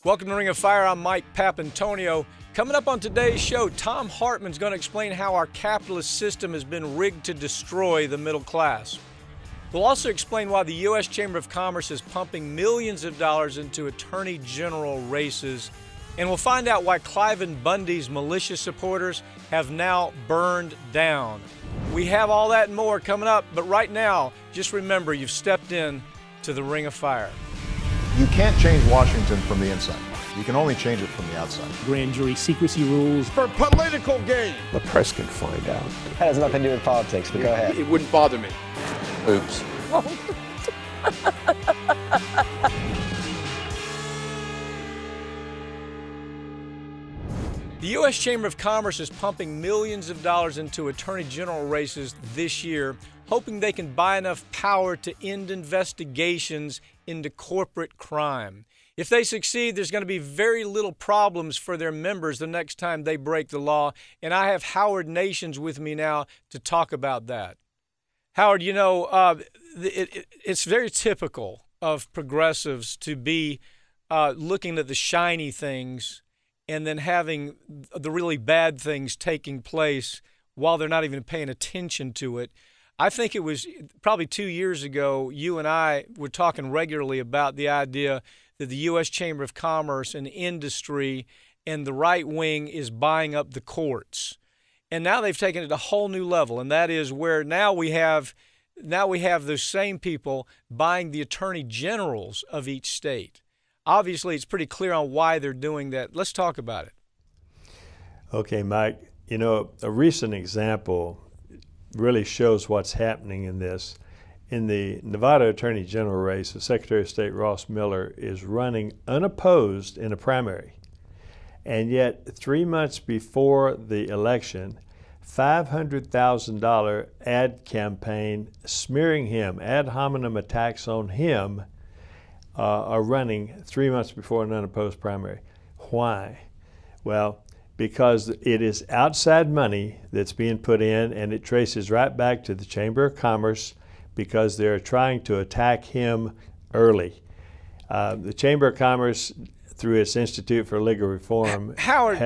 Welcome to Ring of Fire. I'm Mike Papantonio. Coming up on today's show, Thom Hartmann is going to explain how our capitalist system has been rigged to destroy the middle class. We'll also explain why the U.S. Chamber of Commerce is pumping millions of dollars into attorney general races. And we'll find out why Cliven Bundy's militia supporters have now burned down. We have all that and more coming up, but right now, just remember you've stepped in to the Ring of Fire. You can't change Washington from the inside. You can only change it from the outside. Grand jury secrecy rules. For political gain. The press can find out. That has nothing to do with politics, but go ahead. It wouldn't bother me. Oops. The U.S. Chamber of Commerce is pumping millions of dollars into attorney general races this year, hoping they can buy enough power to end investigations into corporate crime. If they succeed, there's going to be very little problems for their members the next time they break the law, and I have Howard Nations with me now to talk about that. Howard, you know, it's very typical of progressives to be looking at the shiny things and then having the really bad things taking place while they're not even paying attention to it. I think it was probably 2 years ago, you and I were talking regularly about the idea that the U.S. Chamber of Commerce and industry and the right wing is buying up the courts. And now they've taken it to a whole new level, and that is where now we have those same people buying the attorney generals of each state. Obviously, it's pretty clear on why they're doing that. Let's talk about it. Okay, Mike, you know, a recent example really shows what's happening in this. In the Nevada Attorney General race, the Secretary of State Ross Miller is running unopposed in a primary. And yet, 3 months before the election, $500,000 ad campaign smearing him, ad hominem attacks on him, are running 3 months before an unopposed primary. Why? Well, because it is outside money that's being put in, and it traces right back to the Chamber of Commerce because they're trying to attack him early. The Chamber of Commerce, through its Institute for Legal Reform, Howard,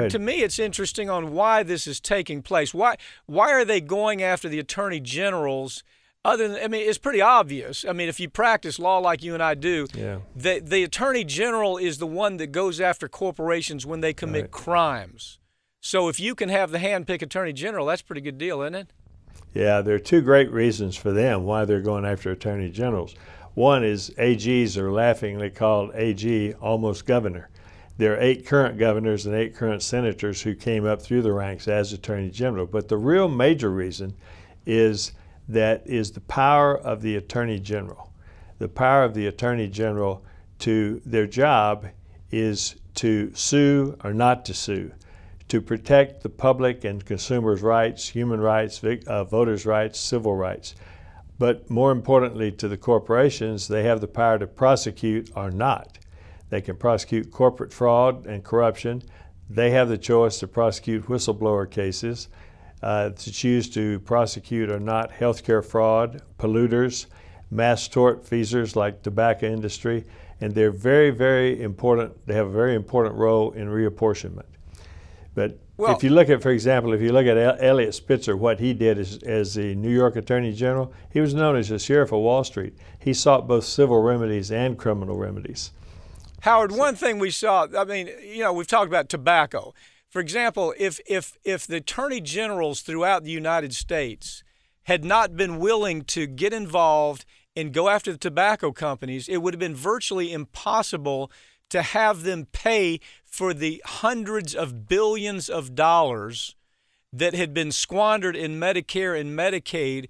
to me it's interesting on why this is taking place. Why are they going after the attorney generals? Other than, I mean, it's pretty obvious. I mean, if you practice law like you and I do, yeah, the attorney general is the one that goes after corporations when they commit crimes. So if you can have the hand-pick attorney general, that's a pretty good deal, isn't it? Yeah, there are two great reasons for them why they're going after attorney generals. One is AGs are laughingly called AG, almost governor. There are 8 current governors and 8 current senators who came up through the ranks as attorney general. But the real major reason is the power of the attorney general. The power of the attorney general to their job is to sue or not to sue, to protect the public and consumers' rights, human rights, voters' rights, civil rights. But more importantly to the corporations, they have the power to prosecute or not. They can prosecute corporate fraud and corruption. They have the choice to prosecute whistleblower cases, to choose to prosecute or not healthcare fraud, polluters, mass tort feasors like tobacco industry, and they're very, very important. They have a very important role in reapportionment. But if you look at, for example, if you look at Elliot Spitzer, what he did as the New York Attorney General, he was known as the Sheriff of Wall Street. He sought both civil remedies and criminal remedies. Howard, one thing we saw, I mean, you know, we've talked about tobacco. For example, if the attorney generals throughout the United States had not been willing to get involved and go after the tobacco companies, it would have been virtually impossible to have them pay for the hundreds of billions of dollars that had been squandered in Medicare and Medicaid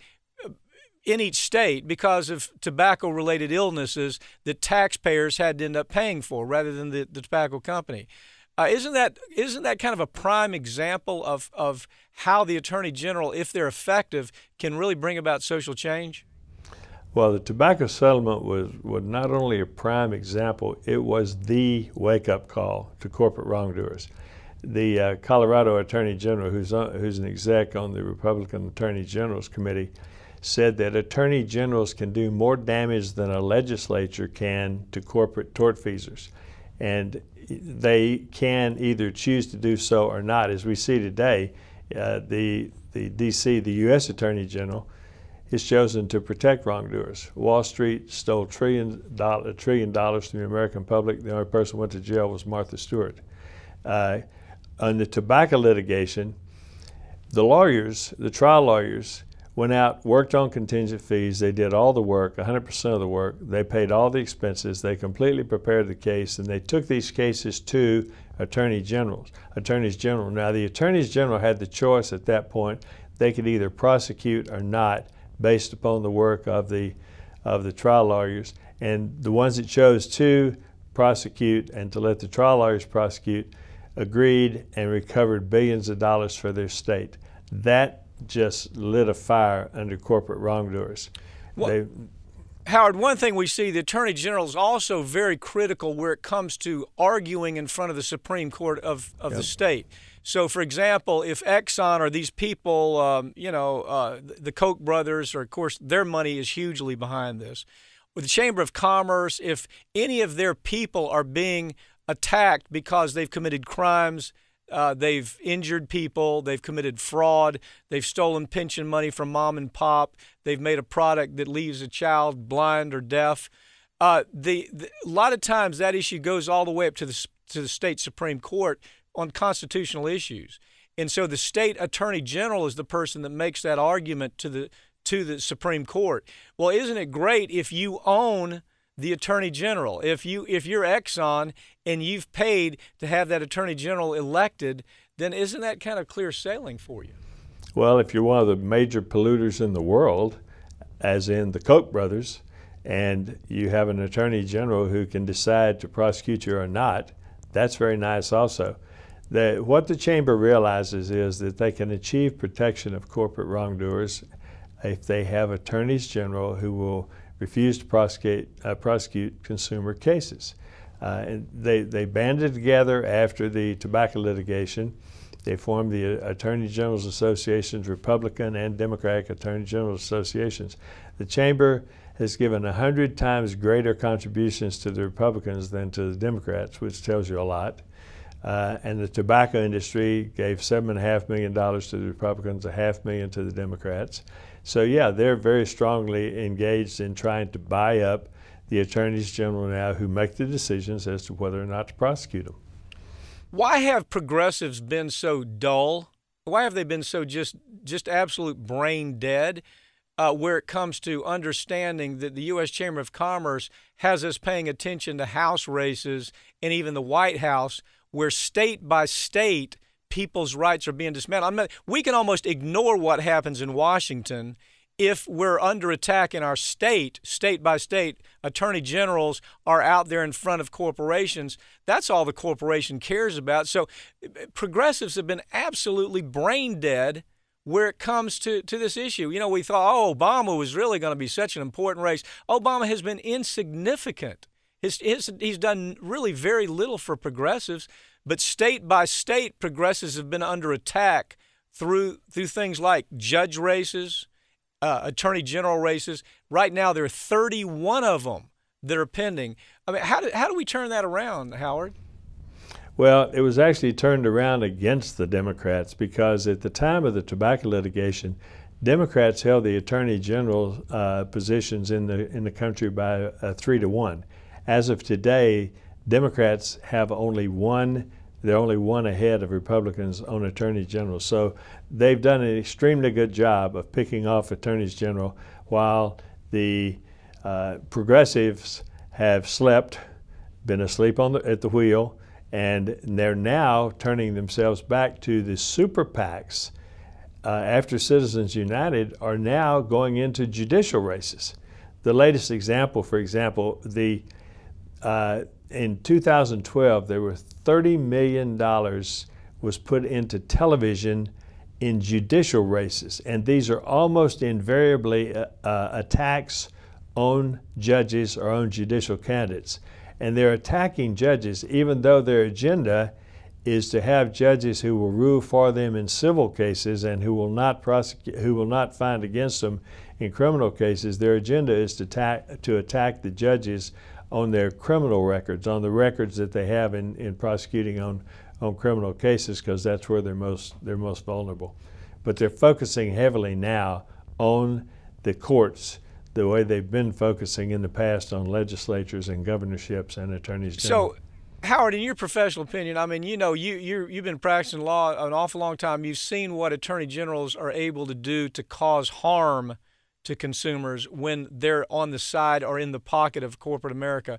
in each state because of tobacco-related illnesses that taxpayers had to end up paying for rather than the tobacco company. Isn't that kind of a prime example of how the Attorney General, if they're effective, can really bring about social change? Well, the tobacco settlement was not only a prime example, it was the wake-up call to corporate wrongdoers. The Colorado Attorney General, who's an exec on the Republican Attorney General's Committee, said that attorney generals can do more damage than a legislature can to corporate tortfeasors. and they can either choose to do so or not. As we see today, the D.C., the U.S. Attorney General, is chosen to protect wrongdoers. Wall Street stole $1 trillion from the American public. The only person who went to jail was Martha Stewart. On the tobacco litigation, the lawyers, the trial lawyers, went out, worked on contingent fees. They did all the work, 100% of the work. They paid all the expenses. They completely prepared the case, and they took these cases to attorneys general. Now, the attorneys general had the choice at that point. They could either prosecute or not based upon the work of the trial lawyers. And the ones that chose to prosecute and to let the trial lawyers prosecute agreed and recovered billions of dollars for their state. That just lit a fire under corporate wrongdoers. Well, Howard, one thing we see, the Attorney General is also very critical where it comes to arguing in front of the Supreme Court of the state. So, for example, if Exxon or these people, the Koch brothers, or of course their money is hugely behind this, with the Chamber of Commerce, if any of their people are being attacked because they've committed crimes, they've injured people, they've committed fraud, they've stolen pension money from mom and pop, they've made a product that leaves a child blind or deaf. A lot of times that issue goes all the way up to the state Supreme Court on constitutional issues. And so the state attorney general is the person that makes that argument to the Supreme Court. Well, isn't it great if you own the attorney general? If you're Exxon and you've paid to have that attorney general elected, then isn't that kind of clear sailing for you? Well, if you're one of the major polluters in the world, as in the Koch brothers, and you have an attorney general who can decide to prosecute you or not, that's very nice also. What the chamber realizes is that they can achieve protection of corporate wrongdoers if they have attorneys general who will refuse to prosecute consumer cases. And they banded together after the tobacco litigation. They formed the Attorney General's Associations, Republican and Democratic Attorney General Associations. The chamber has given 100 times greater contributions to the Republicans than to the Democrats, which tells you a lot. And the tobacco industry gave $7.5 million to the Republicans, $500,000 to the Democrats. So yeah, they're very strongly engaged in trying to buy up the attorneys general now who make the decisions as to whether or not to prosecute them. Why have progressives been so dull? Why have they been so just absolute brain dead where it comes to understanding that the U.S. Chamber of Commerce has us paying attention to House races and even the White House, where state by state people's rights are being dismantled? We can almost ignore what happens in Washington if we're under attack in our state by state. Attorney generals are out there in front of corporations. That's all the corporation cares about. So progressives have been absolutely brain dead where it comes to this issue. You know, we thought, oh, Obama was really going to be such an important race. Obama has been insignificant. He's done really very little for progressives, but state by state, progressives have been under attack through things like judge races, attorney general races. Right now, there are 31 of them that are pending. I mean, how do we turn that around, Howard? Well, it was actually turned around against the Democrats because at the time of the tobacco litigation, Democrats held the attorney general positions in the country by 3-1. As of today, Democrats have only one. They're only one ahead of Republicans on attorney general. So they've done an extremely good job of picking off attorneys general, while the progressives have slept, been asleep at the wheel, and they're now turning themselves back to the super PACs after Citizens United are now going into judicial races. The latest example, for example, in 2012, there were $30 million was put into television in judicial races, and these are almost invariably attacks on judges or on judicial candidates. And they're attacking judges even though their agenda is to have judges who will rule for them in civil cases and who will not find against them in criminal cases. Their agenda is to attack the judges on their criminal records, on the records that they have in prosecuting on criminal cases, because that's where they're most vulnerable. But they're focusing heavily now on the courts, the way they've been focusing in the past on legislatures and governorships and attorneys general. So, Howard, in your professional opinion, I mean, you know, you've been practicing law an awful long time. You've seen what attorney generals are able to do to cause harm to consumers when they're on the side or in the pocket of corporate America.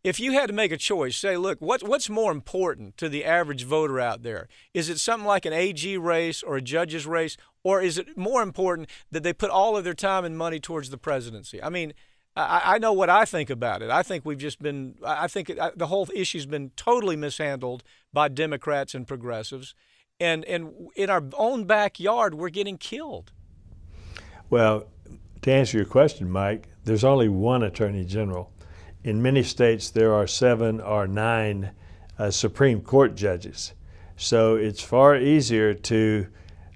If you had to make a choice, say, look, what's more important to the average voter out there? Is it something like an AG race or a judge's race, or is it more important that they put all of their time and money towards the presidency? I mean, I know what I think about it. I think the whole issue's been totally mishandled by Democrats and progressives, and in our own backyard, we're getting killed. Well, to answer your question, Mike, there's only one attorney general. In many states, there are 7 or 9 Supreme Court judges. So it's far easier to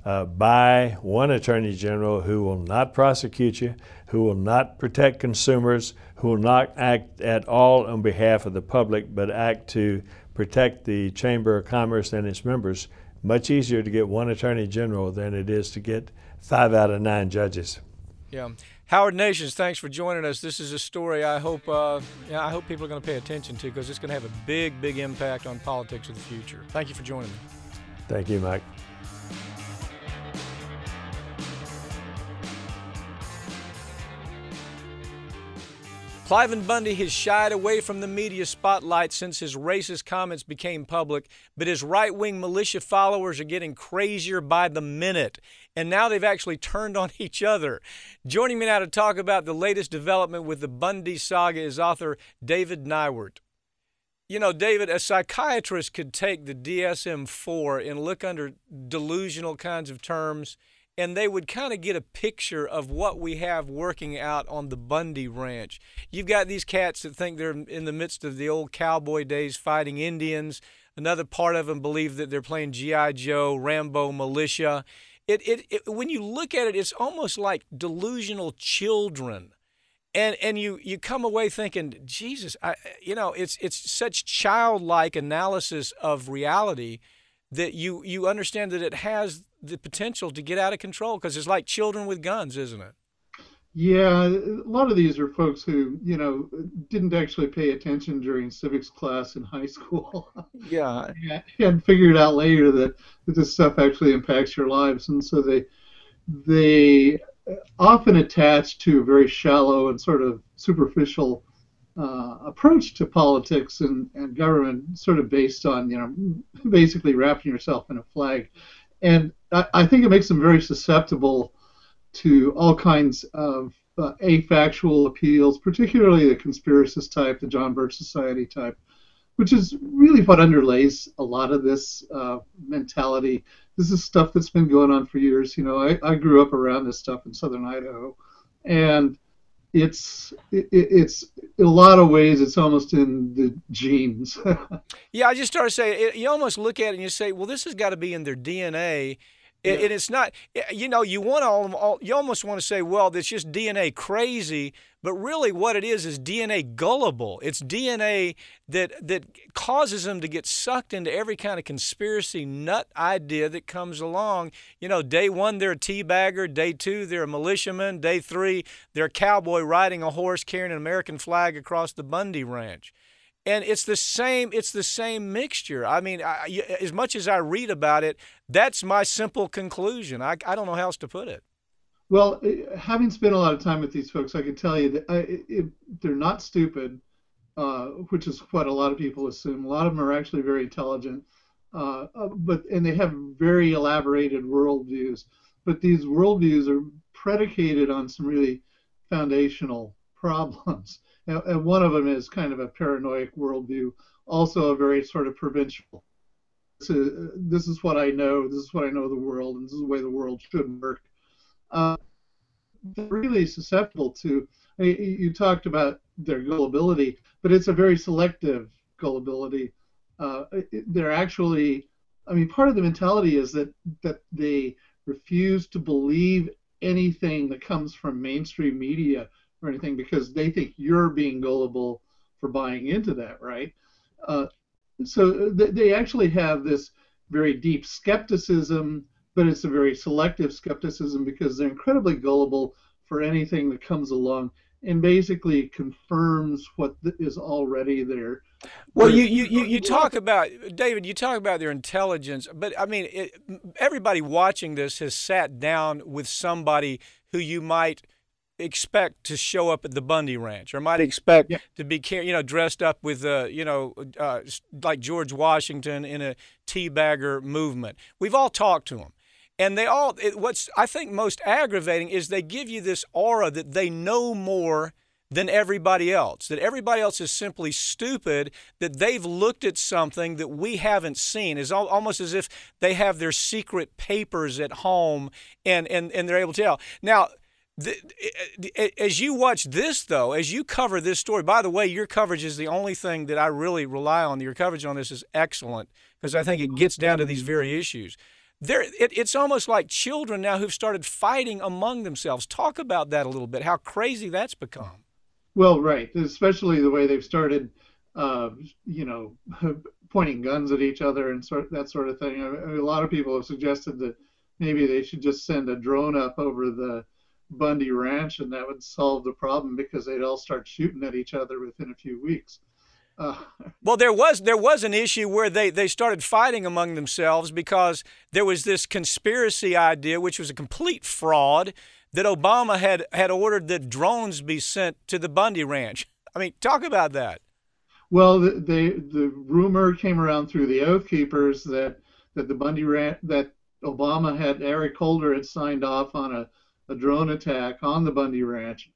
buy one attorney general who will not prosecute you, who will not protect consumers, who will not act at all on behalf of the public, but act to protect the Chamber of Commerce and its members. Much easier to get one attorney general than it is to get 5 out of 9 judges. Yeah. Howard Nations, thanks for joining us. This is a story I hope people are going to pay attention to, because it's going to have a big, big impact on politics of the future. Thank you for joining me. Thank you, Mike. Cliven Bundy has shied away from the media spotlight since his racist comments became public, but his right-wing militia followers are getting crazier by the minute, and now they've actually turned on each other. Joining me now to talk about the latest development with the Bundy saga is author David Neiwert. You know, David, a psychiatrist could take the DSM-4 and look under delusional kinds of terms, and they would kind of get a picture of what we have working out on the Bundy ranch. You've got these cats that think they're in the midst of the old cowboy days fighting Indians. Another part of them believe that they're playing G.I. Joe, Rambo, militia. When you look at it, it's almost like delusional children. And you come away thinking, Jesus, it's such childlike analysis of reality that you understand that it has the potential to get out of control, because it's like children with guns, isn't it? Yeah, a lot of these are folks who, didn't actually pay attention during civics class in high school. Yeah. And figured out later that this stuff actually impacts your lives. And so they often attach to a very shallow and sort of superficial approach to politics and government, sort of based on, basically wrapping yourself in a flag. And I think it makes them very susceptible to all kinds of afactual appeals, particularly the conspiracist type, the John Birch Society type, which is really what underlays a lot of this mentality. This is stuff that's been going on for years. I grew up around this stuff in southern Idaho, and it's in a lot of ways it's almost in the genes. Yeah, I just started saying, you almost look at it and you say, well, this has got to be in their DNA. And it's not, you almost want to say, well, it's just DNA crazy, but really what it is DNA gullible. It's DNA that causes them to get sucked into every kind of conspiracy nut idea that comes along. Day 1, they're a teabagger. Day 2, they're a militiaman. Day 3, they're a cowboy riding a horse carrying an American flag across the Bundy Ranch. And it's the same mixture. I mean, as much as I read about it, that's my simple conclusion. I don't know how else to put it. Well, having spent a lot of time with these folks, I can tell you that they're not stupid, which is what a lot of people assume. A lot of them are actually very intelligent, and they have very elaborated worldviews. But these worldviews are predicated on some really foundational problems. And one of them is kind of a paranoid worldview, also a very sort of provincial. So this is what I know. This is what I know of the world, and this is the way the world should work. They're really susceptible to. You talked about their gullibility, but it's a very selective gullibility. They're actually, part of the mentality is that they refuse to believe anything that comes from mainstream media or anything, because they think you're being gullible for buying into that, right? So they actually have this very deep skepticism, but it's a very selective skepticism because they're incredibly gullible for anything that comes along and basically confirms what is already there. Well, you talk about, David, you talk about their intelligence, but I mean, everybody watching this has sat down with somebody who you might expect to show up at the Bundy Ranch, or might expect to be, dressed up with, like George Washington in a teabagger movement. We've all talked to them. And what's I think most aggravating is they give you this aura that they know more than everybody else, that everybody else is simply stupid, that they've looked at something that we haven't seen. It's almost as if they have their secret papers at home and they're able to tell. Now, as you watch this, though, as you cover this story, by the way, your coverage is the only thing that I really rely on. Your coverage on this is excellent because I think it gets down to these very issues. It's almost like children now who've started fighting among themselves. Talk about that a little bit, how crazy that's become. Well, right, especially the way they've started, pointing guns at each other and that sort of thing. A lot of people have suggested that maybe they should just send a drone up over the Bundy Ranch, and that would solve the problem because they'd all start shooting at each other within a few weeks. Well, there was an issue where they started fighting among themselves because there was this conspiracy idea, which was a complete fraud, that Obama had ordered that drones be sent to the Bundy Ranch. I mean, talk about that. Well, the rumor came around through the Oath Keepers that the Bundy Ranch, that Obama Eric Holder had signed off on a drone attack on the Bundy Ranch.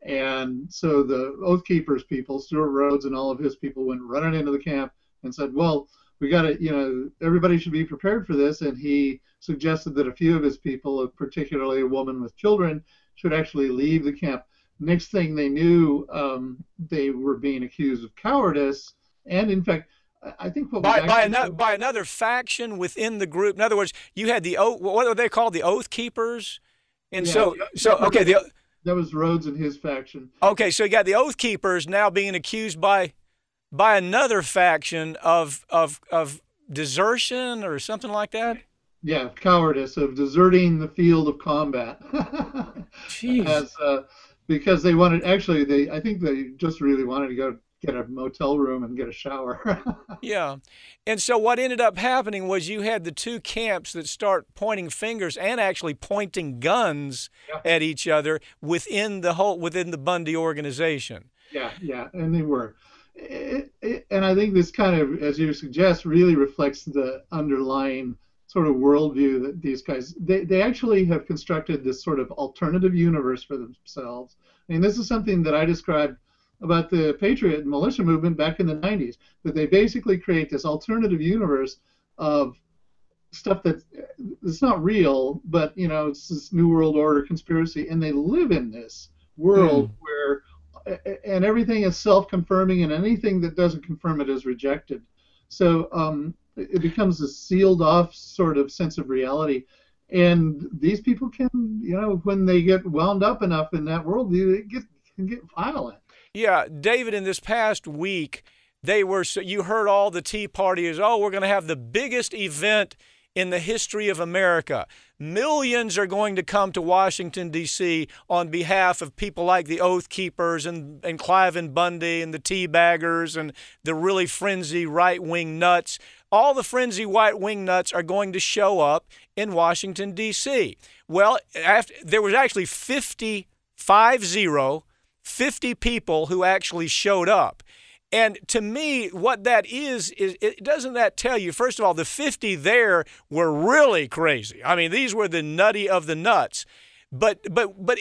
And so the Oath Keepers people, Stuart Rhodes and all of his people, went running into the camp and said, well, we got to, everybody should be prepared for this. And he suggested that a few of his people, particularly a woman with children, should actually leave the camp. Next thing they knew, they were being accused of cowardice. And in fact, I think by another faction within the group. In other words, you had what are they called? The Oath Keepers. And okay, that was Rhodes and his faction. Okay, so you got the Oath Keepers now being accused by another faction of desertion or something like that. Yeah, cowardice, of deserting the field of combat. Jeez. Because they wanted, I think they just really wanted to go get a motel room and get a shower. Yeah. And so what ended up happening was you had the two camps that start pointing fingers and actually pointing guns at each other within the Bundy organization. Yeah, and they were. And I think this kind of, as you suggest, really reflects the underlying sort of worldview that these guys, they actually have constructed this sort of alternative universe for themselves. I mean, this is something that I described about the Patriot and militia movement back in the 90s, that they basically create this alternative universe of stuff that's not real, but, it's this New World Order conspiracy, and they live in this world where, and everything is self-confirming, and anything that doesn't confirm it is rejected. So it becomes a sealed-off sort of sense of reality. And these people can, when they get wound up enough in that world, they can get violent. Yeah, David, in this past week, you heard all the Tea Partiers, we're going to have the biggest event in the history of America. Millions are going to come to Washington, D.C. on behalf of people like the Oath Keepers and Cliven Bundy and the Teabaggers and the really frenzy right-wing nuts. All the frenzy right-wing nuts are going to show up in Washington, D.C. Well, there was actually 50 people who actually showed up. And to me, what that is doesn't that tell you, first of all, the 50 there were really crazy. I mean, these were the nutty of the nuts. But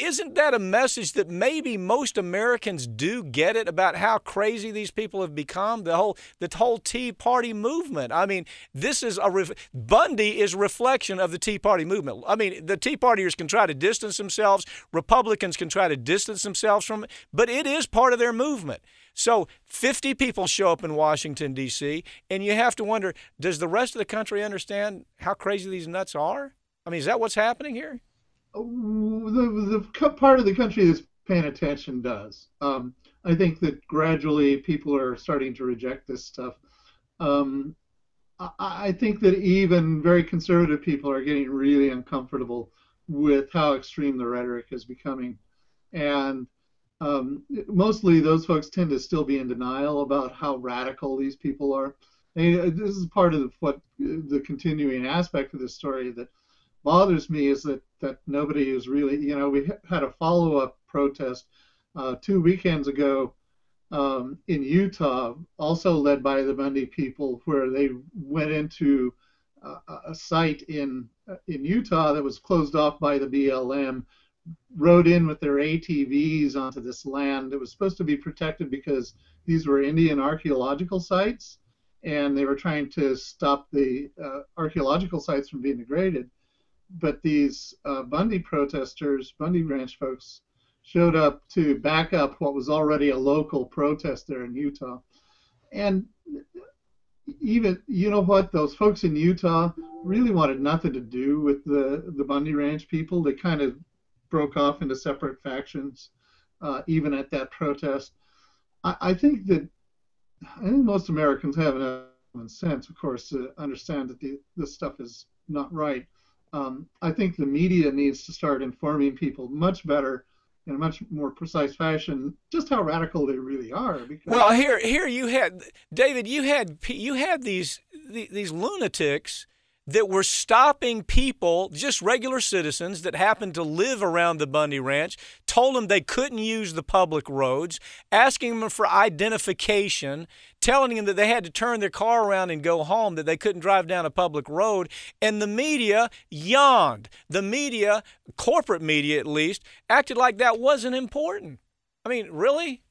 isn't that a message that maybe most Americans do get it about how crazy these people have become? The whole Tea Party movement. I mean, this is Bundy is a reflection of the Tea Party movement. I mean, the Tea Partiers can try to distance themselves, Republicans can try to distance themselves from it, but it is part of their movement. So 50 people show up in Washington, D.C., and you have to wonder, does the rest of the country understand how crazy these nuts are? I mean, is that what's happening here? The part of the country that's paying attention does. I think that gradually people are starting to reject this stuff. I think that even very conservative people are getting really uncomfortable with how extreme the rhetoric is becoming. And mostly those folks tend to still be in denial about how radical these people are. And this is part of what the continuing aspect of this story that bothers me is that nobody is really, we had a follow-up protest 2 weekends ago in Utah, also led by the Bundy people, where they went into a site in Utah that was closed off by the BLM, rode in with their ATVs onto this land that was supposed to be protected because these were Indian archaeological sites, and they were trying to stop the archaeological sites from being degraded. But these Bundy protesters, Bundy Ranch folks, showed up to back up what was already a local protest there in Utah. And even, those folks in Utah really wanted nothing to do with the Bundy Ranch people. They kind of broke off into separate factions, even at that protest. I think most Americans have enough common sense, of course, to understand that this stuff is not right. I think the media needs to start informing people much better, in a much more precise fashion, just how radical they really are. Well, here you had, David, you had these lunatics that were stopping people, just regular citizens that happened to live around the Bundy Ranch, told them they couldn't use the public roads, asking them for identification, telling them that they had to turn their car around and go home, that they couldn't drive down a public road. And the media yawned. The media, corporate media at least, acted like that wasn't important. I mean, really?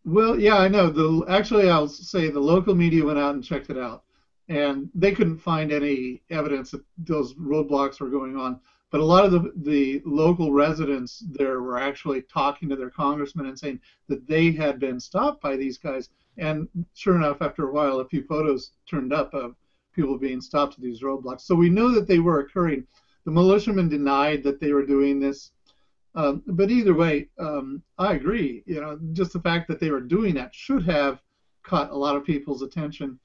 Well, yeah, I know. Actually, I'll say the local media went out and checked it out. And they couldn't find any evidence that those roadblocks were going on. But a lot of the local residents there were actually talking to their congressman and saying that they had been stopped by these guys. And sure enough, after a while, a few photos turned up of people being stopped at these roadblocks. So we know that they were occurring. The militiamen denied that they were doing this. But either way, I agree. Just the fact that they were doing that should have caught a lot of people's attention.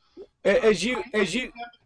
As you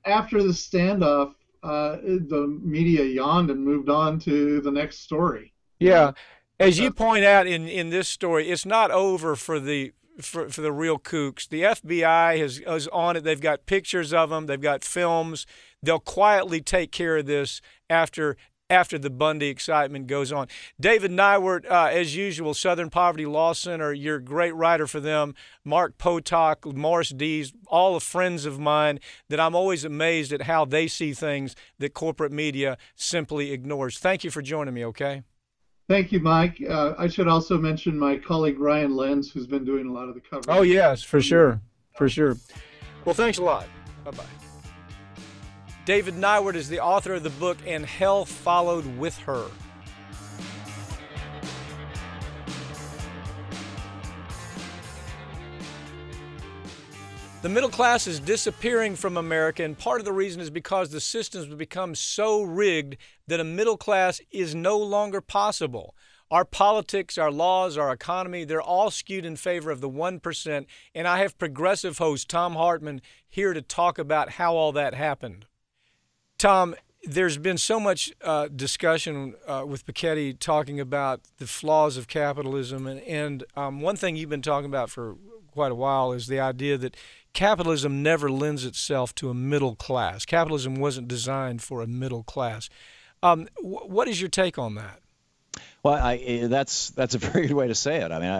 After the standoff, the media yawned and moved on to the next story. Yeah, as you point out in this story, it's not over for the real kooks. The FBI is on it. They've got pictures of them. They've got films. They'll quietly take care of this after the Bundy excitement goes on. David Neiwert, as usual, Southern Poverty Law Center, you're a great writer for them. Mark Potok, Morris Dees, all the friends of mine that I'm always amazed at how they see things that corporate media simply ignores. Thank you for joining me, okay? Thank you, Mike. I should also mention my colleague Ryan Lenz, who's been doing a lot of the coverage. Oh, yes, for sure. For sure. Well, thanks a lot. Bye-bye. David Neiwert is the author of the book And Hell Followed With Her. The middle class is disappearing from America, and part of the reason is because the systems have become so rigged that a middle class is no longer possible. Our politics, our laws, our economy, they're all skewed in favor of the 1%, and I have progressive host Thom Hartmann here to talk about how all that happened. Thom, there's been so much discussion with Piketty talking about the flaws of capitalism, and one thing you've been talking about for quite a while is the idea that capitalism never lends itself to a middle class. Capitalism wasn't designed for a middle class. What is your take on that? Well, that's a very good way to say it. I mean,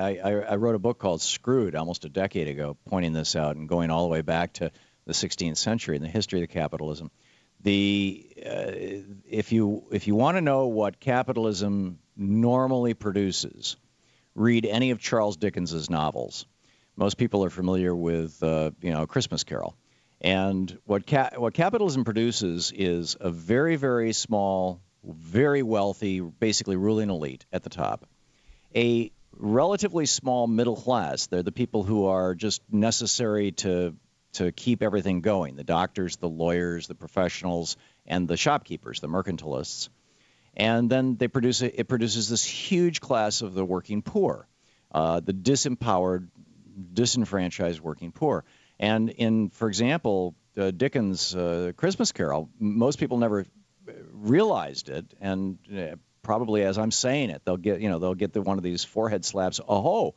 I wrote a book called Screwed almost a decade ago, pointing this out and going all the way back to the 16th century and the history of capitalism. If you want to know what capitalism normally produces, read any of Charles Dickens's novels. Most people are familiar with Christmas Carol, and what capitalism produces is a very, very small, very wealthy, basically ruling elite at the top, a relatively small middle class. They're the people who are just necessary to keep everything going, the doctors, the lawyers, the professionals, and the shopkeepers, the mercantilists. And then it produces this huge class of the working poor, the disempowered, disenfranchised working poor. And in, for example, Dickens' Christmas Carol, most people never realized it, and probably as I'm saying it, they'll get one of these forehead slaps. Oh,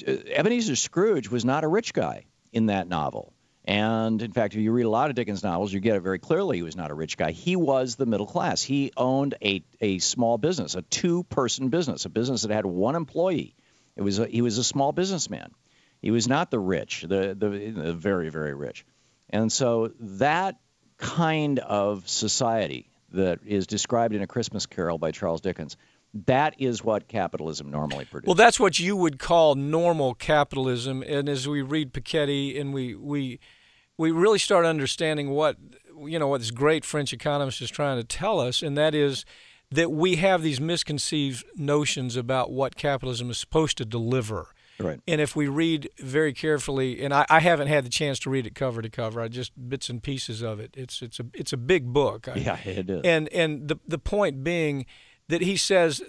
Ebenezer Scrooge was not a rich guy in that novel. And, in fact, if you read a lot of Dickens' novels, you get it very clearly he was not a rich guy. He was the middle class. He owned a small business, a two-person business, a business that had one employee. He was a small businessman. He was not the rich, the very, very rich. And so that kind of society that is described in A Christmas Carol by Charles Dickens, that is what capitalism normally produces. Well, that's what you would call normal capitalism. And as we read Piketty and we really start understanding what this great French economist is trying to tell us, and that is that we have these misconceived notions about what capitalism is supposed to deliver. Right. And if we read very carefully, and I haven't had the chance to read it cover to cover, I just bits and pieces of it. It's a big book. Yeah, it is. And the point being that he says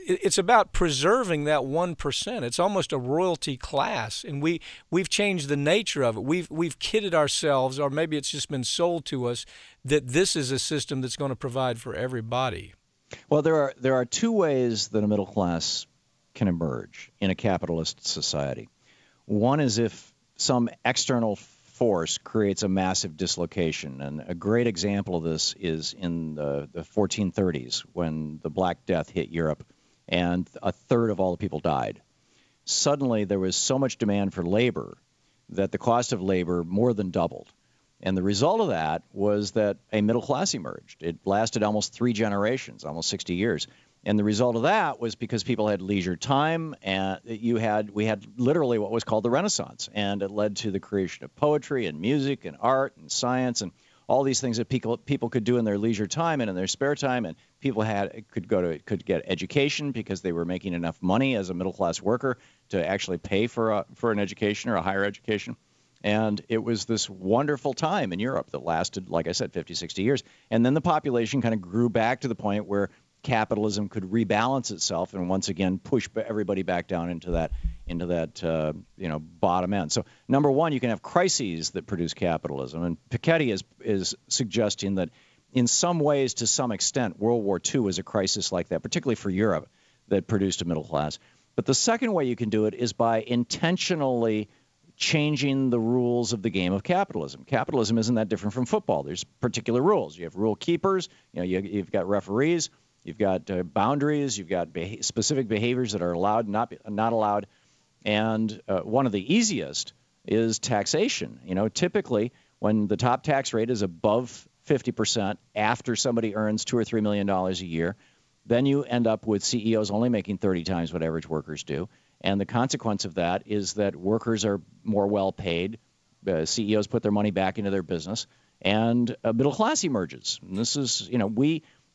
it's about preserving that 1%. It's almost a royalty class, and we've changed the nature of it. We've kidded ourselves, or maybe it's just been sold to us that this is a system that's going to provide for everybody. Well, there are two ways that a middle class can emerge in a capitalist society. One is if some external force creates a massive dislocation, and a great example of this is in the 1430s when the Black Death hit Europe and a third of all the people died. Suddenly there was so much demand for labor that the cost of labor more than doubled. And the result of that was that a middle class emerged. It lasted almost 3 generations, almost 60 years. And the result of that was because people had leisure time, and we had literally what was called the Renaissance, and it led to the creation of poetry and music and art and science and all these things that people could do in their leisure time and in their spare time, and people could get education because they were making enough money as a middle class worker to actually pay for an education or a higher education. And it was this wonderful time in Europe that lasted, like I said, 50, 60 years. And then the population kind of grew back to the point where capitalism could rebalance itself and once again push everybody back down into that bottom end. So number one, you can have crises that produce capitalism, and Piketty is suggesting that in some ways, to some extent, World War II was a crisis like that, particularly for Europe, that produced a middle class. But the second way you can do it is by intentionally changing the rules of the game of capitalism. Capitalism isn't that different from football. There's particular rules. You have rule keepers. You've got referees. You've got boundaries. You've got specific behaviors that are allowed, not allowed. And one of the easiest is taxation. Typically when the top tax rate is above 50% after somebody earns $2 or $3 million a year, then you end up with CEOs only making 30 times what average workers do. And the consequence of that is that workers are more well paid. CEOs put their money back into their business, and a middle class emerges. And this is,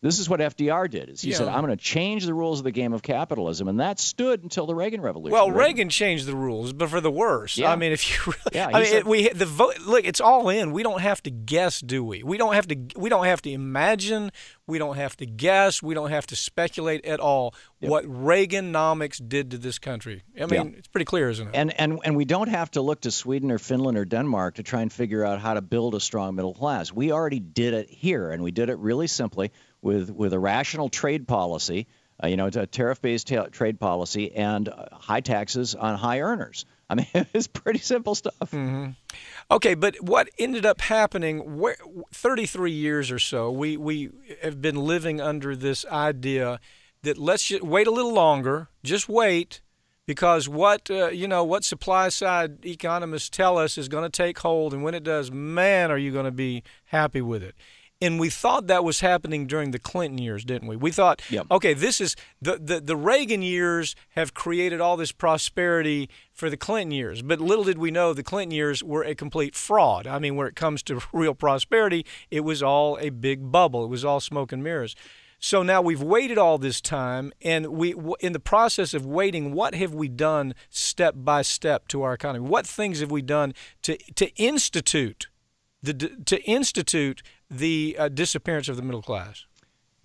this is what FDR did. He said, I'm going to change the rules of the game of capitalism, and that stood until the Reagan Revolution. Well, Reagan changed the rules, but for the worse. Yeah. I mean, if you really, the vote. Look, it's all in. We don't have to guess, do we? We don't have to imagine. We don't have to guess. We don't have to speculate at all what Reaganomics did to this country. I mean, it's pretty clear, isn't it? And we don't have to look to Sweden or Finland or Denmark to try and figure out how to build a strong middle class. We already did it here, and we did it really simply with a rational trade policy, a tariff-based trade policy, and high taxes on high earners. I mean, it's pretty simple stuff. Mm-hmm. Okay, but what ended up happening, 33 years or so, we have been living under this idea that let's just wait a little longer, just wait, because what supply-side economists tell us is going to take hold, and when it does, man, are you going to be happy with it. And we thought that was happening during the Clinton years, didn't we? We thought, okay, this is the Reagan years have created all this prosperity for the Clinton years. But little did we know the Clinton years were a complete fraud. I mean, when it comes to real prosperity, it was all a big bubble. It was all smoke and mirrors. So now we've waited all this time, and in the process of waiting, what have we done step by step to our economy? What things have we done to institute the disappearance of the middle class?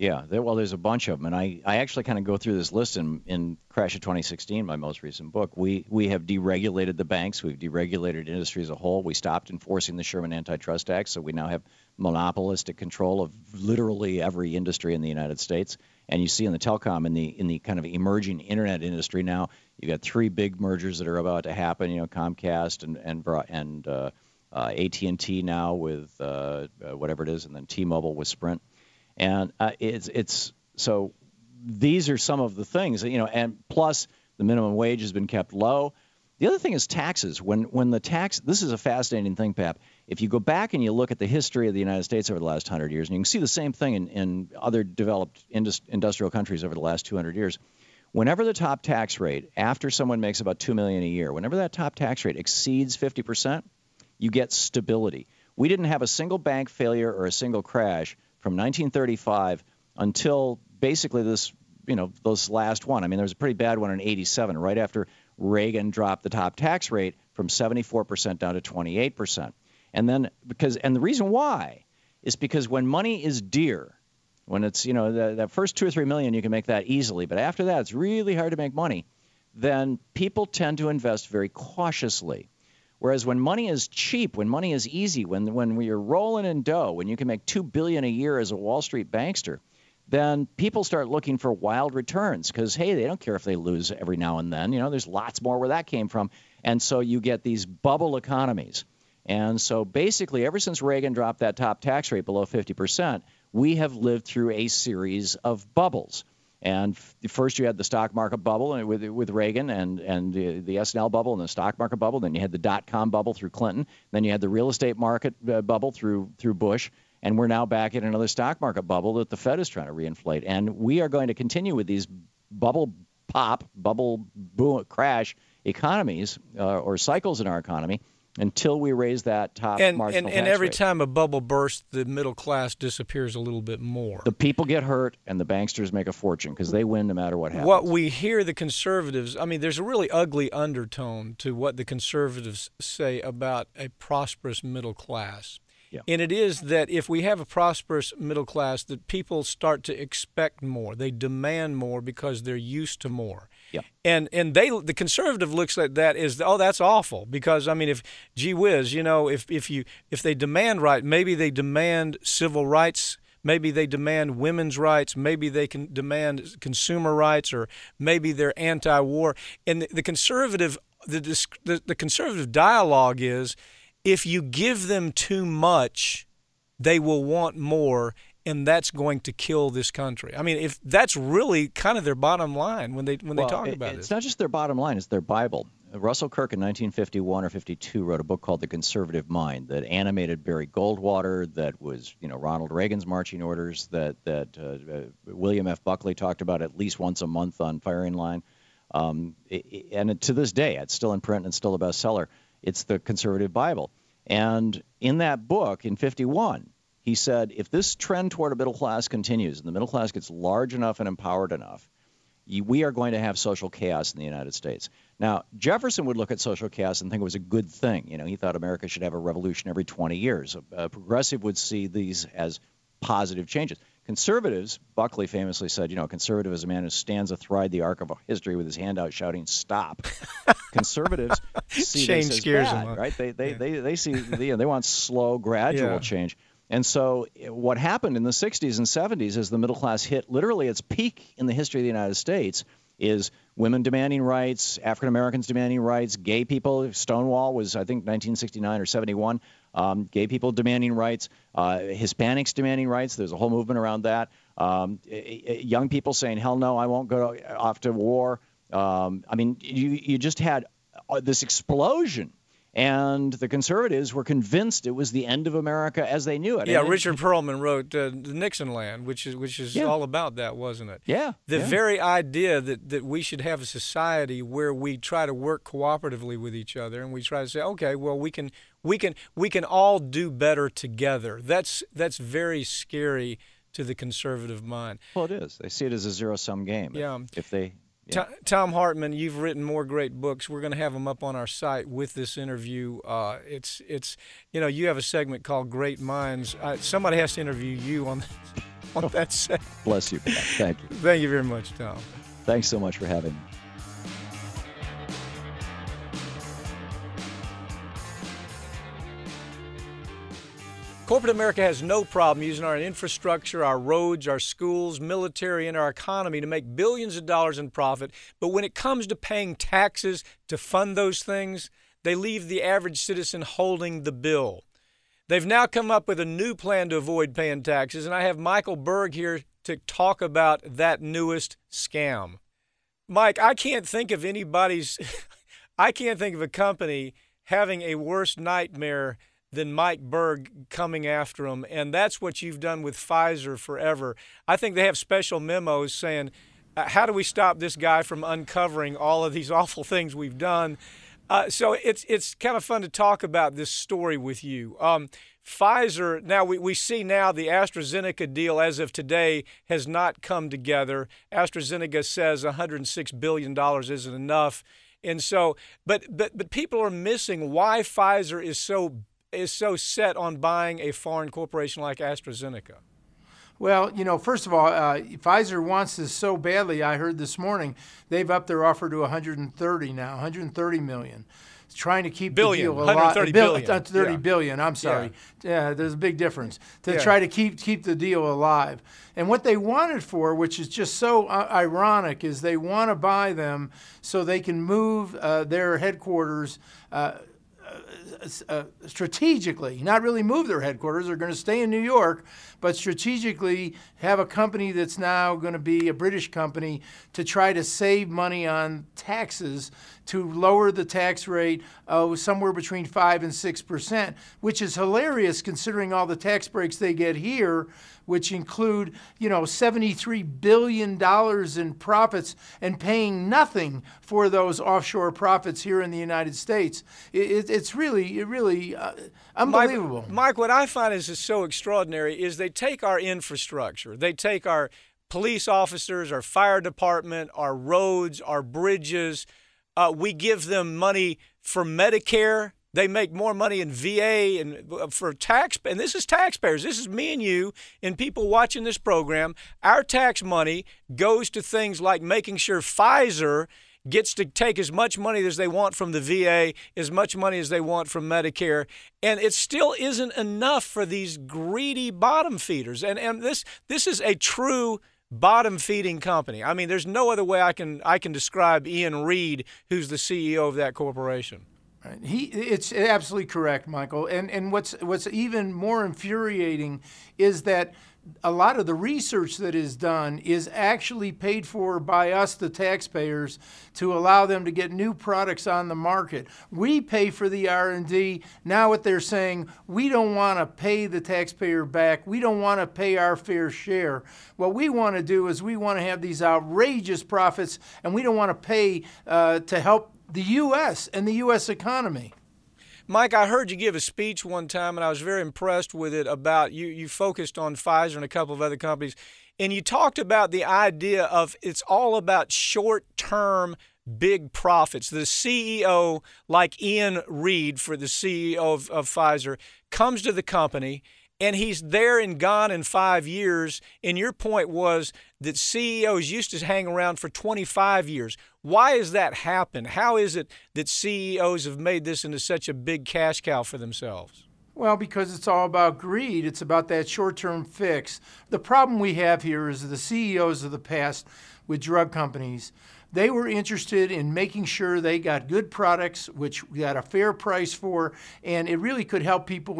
Yeah, well, there's a bunch of them, and I actually kind of go through this list in Crash of 2016, my most recent book. We have deregulated the banks. We've deregulated industry as a whole. We stopped enforcing the Sherman Antitrust Act, so we now have monopolistic control of literally every industry in the United States. And you see in the telecom, in the kind of emerging internet industry now, you've got 3 big mergers that are about to happen. Comcast and AT&T now with whatever it is, and then T-Mobile with Sprint. And it's so these are some of the things, and plus the minimum wage has been kept low. The other thing is taxes. When the tax, this is a fascinating thing, Pap. If you go back and you look at the history of the United States over the last 100 years, and you can see the same thing in other developed industrial countries over the last 200 years, whenever the top tax rate, after someone makes about $2 million a year, whenever that top tax rate exceeds 50%, you get stability. We didn't have a single bank failure or a single crash from 1935 until basically this, those last one. I mean, there was a pretty bad one in '87, right after Reagan dropped the top tax rate from 74% down to 28%. And then and the reason why is because when money is dear, when it's, that first 2 or 3 million, you can make that easily. But after that, it's really hard to make money. Then people tend to invest very cautiously. Whereas when money is cheap, when money is easy, when you're rolling in dough, when you can make $2 billion a year as a Wall Street bankster, then people start looking for wild returns because, hey, they don't care if they lose every now and then. There's lots more where that came from. And so you get these bubble economies. And so basically ever since Reagan dropped that top tax rate below 50%, we have lived through a series of bubbles. And first you had the stock market bubble with Reagan and the S&L bubble and the stock market bubble. Then you had the dot-com bubble through Clinton. Then you had the real estate market bubble through Bush. And we're now back in another stock market bubble that the Fed is trying to reinflate. And we are going to continue with these bubble pop, bubble boom, crash economies or cycles in our economy until we raise that top marginal tax rate. And every time a bubble bursts, the middle class disappears a little bit more. The people get hurt, and the banksters make a fortune because they win no matter what happens. What we hear the conservatives, there's a really ugly undertone to what the conservatives say about a prosperous middle class. Yeah. And it is that if we have a prosperous middle class, that people start to expect more. They demand more because they're used to more. Yeah. And the conservative looks at that as, that's awful because if gee whiz, if they demand right, maybe they demand civil rights, maybe they demand women's rights, maybe they can demand consumer rights, or maybe they're anti-war. And the conservative dialogue is, if you give them too much, they will want more, and that's going to kill this country. If that's really kind of their bottom line when they talk about it. It's not just their bottom line, it's their Bible. Russell Kirk in 1951 or 52 wrote a book called The Conservative Mind that animated Barry Goldwater, that was Ronald Reagan's marching orders, that William F. Buckley talked about at least once a month on Firing Line. And to this day, it's still in print and still a bestseller. It's the Conservative Bible. And in that book, in 51, he said, if this trend toward a middle class continues and the middle class gets large enough and empowered enough, we are going to have social chaos in the United States. Now, Jefferson would look at social chaos and think it was a good thing. He thought America should have a revolution every 20 years. A progressive would see these as positive changes. Conservatives, Buckley famously said, a conservative is a man who stands athwart the arc of history with his hand out shouting, "Stop." Conservatives see change this as scares bad, them, right? They see they want slow, gradual change. And so what happened in the 60s and 70s as the middle class hit literally its peak in the history of the United States is women demanding rights, African Americans demanding rights, gay people. Stonewall was, I think, 1969 or 71. Gay people demanding rights, Hispanics demanding rights. There's a whole movement around that. Young people saying, hell no, I won't go off to war. You just had this explosion. And the conservatives were convinced it was the end of America as they knew it. Yeah, Richard Perlman wrote the Nixon Land, which is all about that, wasn't it? Yeah. The very idea that we should have a society where we try to work cooperatively with each other, and we try to say, okay, well, we can all do better together. That's very scary to the conservative mind. Well, it is. They see it as a zero-sum game. Yeah. If they. Yeah. Thom Hartmann, you've written more great books. We're going to have them up on our site with this interview. You have a segment called Great Minds. Somebody has to interview you on want that said. Bless you, Bob. Thank you. Thank you very much, Thom. Thanks so much for having me. Corporate America has no problem using our infrastructure, our roads, our schools, military, and our economy to make billions of dollars in profit. But when it comes to paying taxes to fund those things, they leave the average citizen holding the bill. They've now come up with a new plan to avoid paying taxes, and I have Michael Burg here to talk about that newest scam. Mike, I can't think of a company having a worse nightmare than Mike Burg coming after them, and that's what you've done with Pfizer forever. I think they have special memos saying, how do we stop this guy from uncovering all of these awful things we've done? So it's kind of fun to talk about this story with you. Pfizer, now we see now the AstraZeneca deal as of today has not come together. AstraZeneca says $106 billion isn't enough. And so, but people are missing why Pfizer is so set on buying a foreign corporation like AstraZeneca. Well, first of all, Pfizer wants this so badly. I heard this morning they've upped their offer to 130 now, 130 million. It's trying to keep the deal alive. 130 billion. 30 billion. I'm sorry. Yeah, there's a big difference to try to keep the deal alive. And what they want it for, which is just so ironic, is they want to buy them so they can move their headquarters strategically, not really move their headquarters. They're going to stay in New York, but strategically have a company that's now going to be a British company to try to save money on taxes, to lower the tax rate somewhere between 5 and 6%, which is hilarious considering all the tax breaks they get here, which include, $73 billion in profits and paying nothing for those offshore profits here in the United States. It's really unbelievable. Mike, what I find is so extraordinary is they take our infrastructure, they take our police officers, our fire department, our roads, our bridges. We give them money for Medicare. They make more money in VA and for tax, and this is taxpayers. This is me and you and people watching this program. Our tax money goes to things like making sure Pfizer gets to take as much money as they want from the VA, as much money as they want from Medicare, and it still isn't enough for these greedy bottom feeders. And this is a true bottom-feeding company. I mean, there's no other way I can describe Ian Reed, who's the CEO of that corporation. Right. It's absolutely correct, Michael. And what's even more infuriating is that a lot of the research that is done is actually paid for by us, the taxpayers, to allow them to get new products on the market. We pay for the R&D. Now what they're saying, we don't want to pay the taxpayer back. We don't want to pay our fair share. What we want to do is we want to have these outrageous profits, and we don't want to pay to help the U.S. and the U.S. economy. Mike, I heard you give a speech one time, and I was very impressed with it about you focused on Pfizer and a couple of other companies, and you talked about the idea of it's all about short-term big profits. The CEO, like Ian Reed for the CEO of Pfizer, comes to the company, and he's there and gone in 5 years, and your point was that CEOs used to hang around for 25 years. Why has that happened? How is it that CEOs have made this into such a big cash cow for themselves? Well, because it's all about greed. It's about that short-term fix. The problem we have here is the CEOs of the past with drug companies, they were interested in making sure they got good products, which we got a fair price for, and it really could help people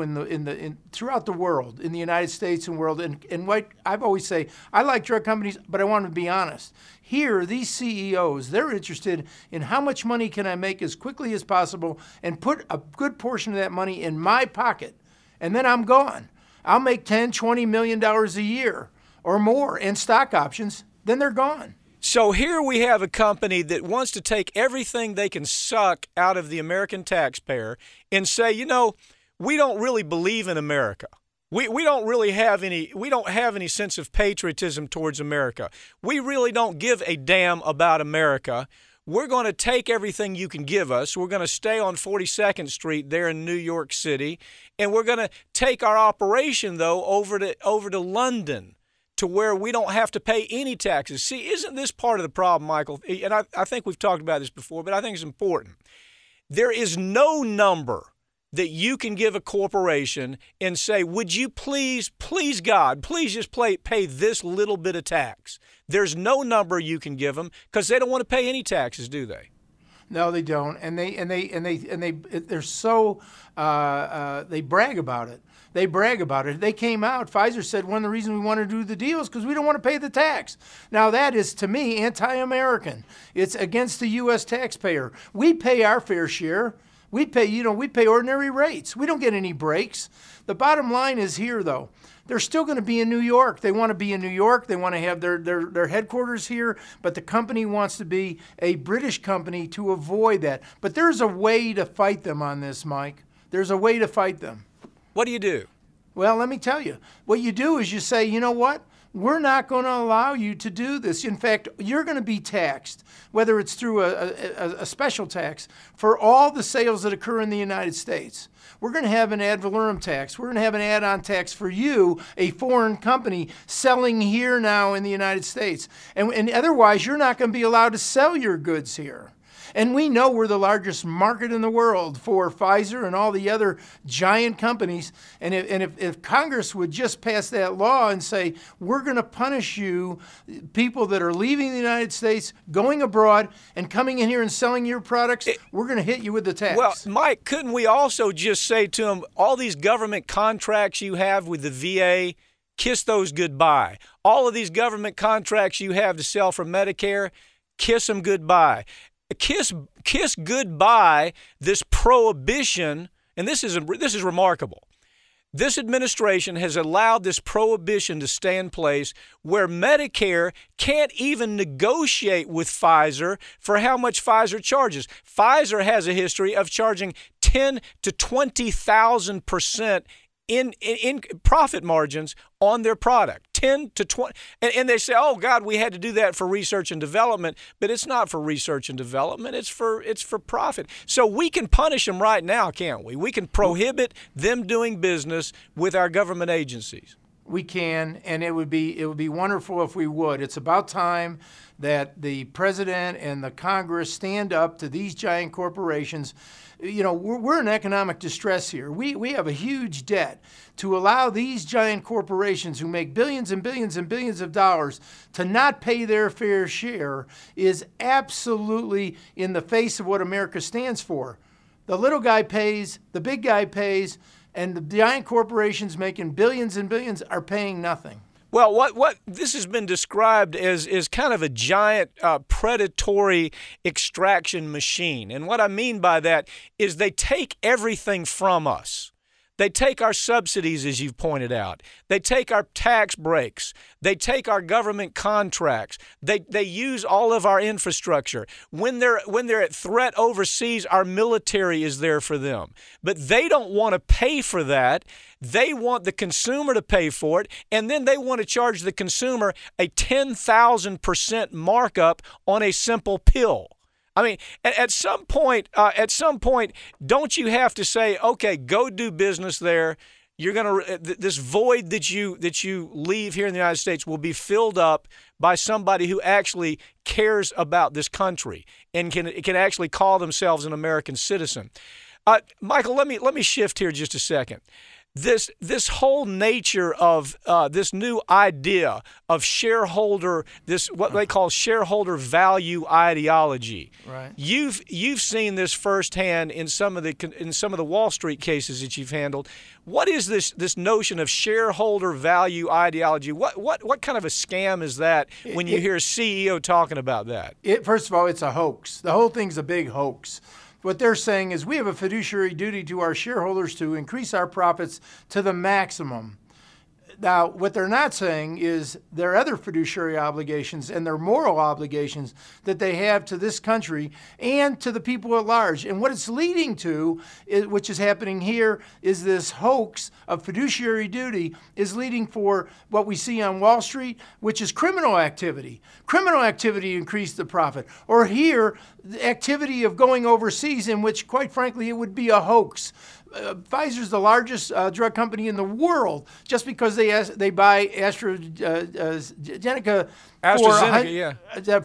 throughout the world, in the United States and world. And what I've always say, I like drug companies, but I want to be honest. Here, these CEOs, they're interested in how much money can I make as quickly as possible and put a good portion of that money in my pocket, and then I'm gone. I'll make $10, $20 million a year or more in stock options, then they're gone. So here we have a company that wants to take everything they can suck out of the American taxpayer and say, we don't really believe in America. We don't really have any sense of patriotism towards America. We really don't give a damn about America. We're going to take everything you can give us. We're going to stay on 42nd Street there in New York City, and we're going to take our operation, though, over to London, to where we don't have to pay any taxes. See, isn't this part of the problem, Michael? And I think we've talked about this before, but I think it's important. There is no number that you can give a corporation and say, would you please God, please just pay this little bit of tax. There's no number you can give them because they don't want to pay any taxes, do they? No, they don't, they're so they brag about it. They brag about it. They came out. Pfizer said one of the reasons we want to do the deal is because we don't want to pay the tax. Now that is, to me, anti-American. It's against the U.S. taxpayer. We pay our fair share. We pay ordinary rates. We don't get any breaks. The bottom line is here, though. They're still going to be in New York. They want to be in New York. They want to have their headquarters here, but the company wants to be a British company to avoid that. But there's a way to fight them on this, Mike. There's a way to fight them. What do you do? Well, let me tell you. What you do is you say, you know what? We're not going to allow you to do this. In fact, you're going to be taxed, whether it's through a special tax, for all the sales that occur in the United States. We're going to have an ad valorem tax. We're going to have an add-on tax for you, a foreign company, selling here now in the United States. And otherwise, you're not going to be allowed to sell your goods here. And we know we're the largest market in the world for Pfizer and all the other giant companies. And if Congress would just pass that law and say, we're going to punish you, people that are leaving the United States, going abroad, and coming in here and selling your products, we're going to hit you with the tax. Well, Mike, couldn't we also just say to them, all these government contracts you have with the VA, kiss those goodbye. All of these government contracts you have to sell for Medicare, kiss them goodbye. Kiss goodbye this prohibition, and this is remarkable. This administration has allowed this prohibition to stay in place where Medicare can't even negotiate with Pfizer for how much Pfizer charges. Pfizer has a history of charging 10 to 20,000% in profit margins on their product, 10 to 20. And they say, oh, God, we had to do that for research and development. But it's not for research and development. It's for profit. So we can punish them right now, can't we? We can prohibit them doing business with our government agencies. We can, and it would be wonderful if we would. It's about time that the president and the Congress stand up to these giant corporations. You know, we're in economic distress here. We have a huge debt. To allow these giant corporations who make billions and billions and billions of dollars to not pay their fair share is absolutely in the face of what America stands for. The little guy pays, the big guy pays, and the giant corporations making billions and billions are paying nothing. Well, what this has been described as kind of a giant predatory extraction machine. And what I mean by that is they take everything from us. They take our subsidies, as you've pointed out. They take our tax breaks. They take our government contracts. They use all of our infrastructure. When they're at threat overseas, our military is there for them. But they don't want to pay for that. They want the consumer to pay for it, and then they want to charge the consumer a 10,000% markup on a simple pill. I mean, at some point, don't you have to say, okay, go do business there. You're gonna this void that you leave here in the United States will be filled up by somebody who actually cares about this country and can actually call themselves an American citizen. Michael, let me shift here just a second. This whole nature of this new idea of shareholder, this what they call shareholder value ideology. Right. You've seen this firsthand in some of the Wall Street cases that you've handled. What is this notion of shareholder value ideology? What kind of a scam is that when you hear a CEO talking about that? First of all, it's a hoax. The whole thing's a big hoax. What they're saying is we have a fiduciary duty to our shareholders to increase our profits to the maximum. Now, what they're not saying is there are other fiduciary obligations and their moral obligations that they have to this country and to the people at large. And what it's leading to, which is happening here, is this hoax of fiduciary duty is leading for what we see on Wall Street, which is criminal activity. Criminal activity increased the profit. Or here, the activity of going overseas in which, quite frankly, it would be a hoax. Pfizer's the largest drug company in the world just because they buy AstraZeneca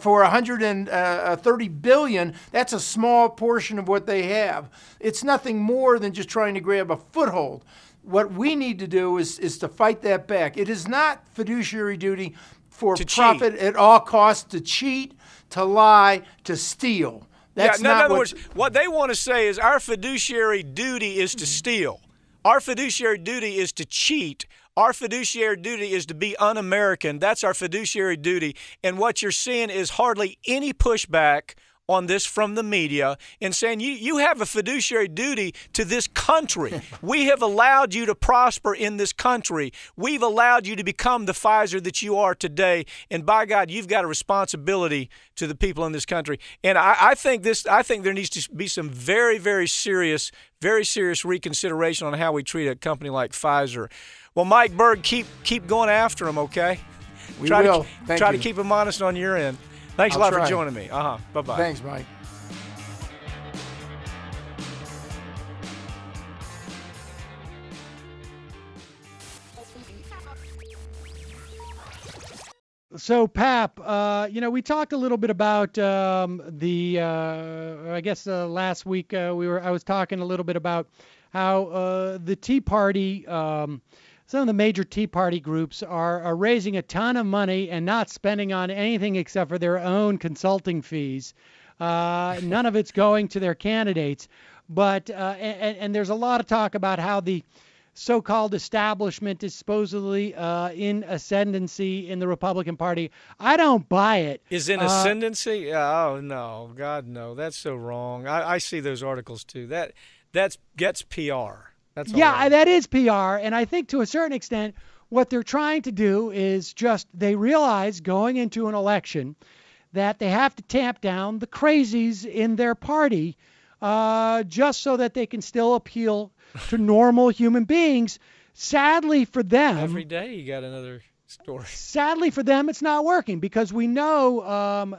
for $130 billion. That's a small portion of what they have. It's nothing more than just trying to grab a foothold. What we need to do is to fight that back. It is not fiduciary duty for profit at all costs to cheat, to lie, to steal. That's in other words, what they want to say is our fiduciary duty is to steal. Our fiduciary duty is to cheat. Our fiduciary duty is to be un-American. That's our fiduciary duty. And what you're seeing is hardly any pushback on this from the media and saying you have a fiduciary duty to this country. We have allowed you to prosper in this country. We've allowed you to become the Pfizer that you are today. And by God, you've got a responsibility to the people in this country. And I think there needs to be some very, very serious reconsideration on how we treat a company like Pfizer. Well, Mike Burg, keep going after them, okay? Try to keep them honest on your end. Thanks a lot for joining me. Bye-bye. Thanks, Mike. So, Pap, we talked a little bit about last week I was talking a little bit about how the Tea Party, some of the major Tea Party groups are raising a ton of money and not spending on anything except for their own consulting fees. None of it's going to their candidates. But and there's a lot of talk about how the so-called establishment is supposedly in ascendancy in the Republican Party. I don't buy it. Is in ascendancy? Oh, no. God, no. That's so wrong. I see those articles, too. That gets PR. That is PR, and I think to a certain extent what they're trying to do is they realize going into an election that they have to tamp down the crazies in their party just so that they can still appeal to normal human beings. Sadly for them, every day you got another story. Sadly for them, it's not working because we know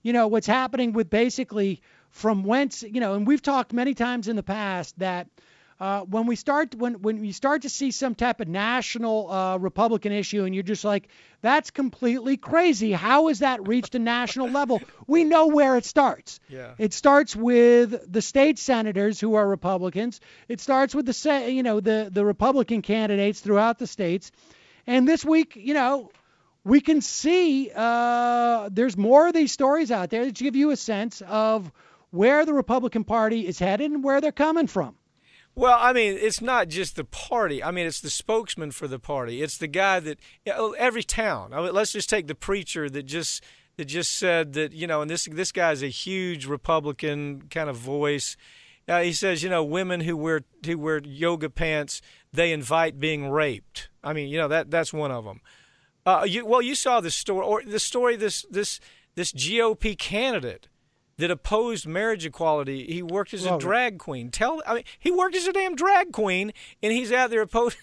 what's happening with basically from whence, and we've talked many times in the past that when you start to see some type of national Republican issue and you're just like, that's completely crazy. How has that reached a national level? We know where it starts. Yeah. It starts with the state senators who are Republicans. It starts with the Republican candidates throughout the states. And this week, we can see there's more of these stories out there that give you a sense of where the Republican Party is headed and where they're coming from. Well, I mean, it's not just the party. I mean, it's the spokesman for the party. It's the guy that every town. Let's just take the preacher that just said that, and this guy's a huge Republican kind of voice. He says, women who wear yoga pants, they invite being raped. I mean, that's one of them. You saw the story, this GOP candidate that opposed marriage equality. He worked as a drag queen. He worked as a damn drag queen, and he's out there opposed.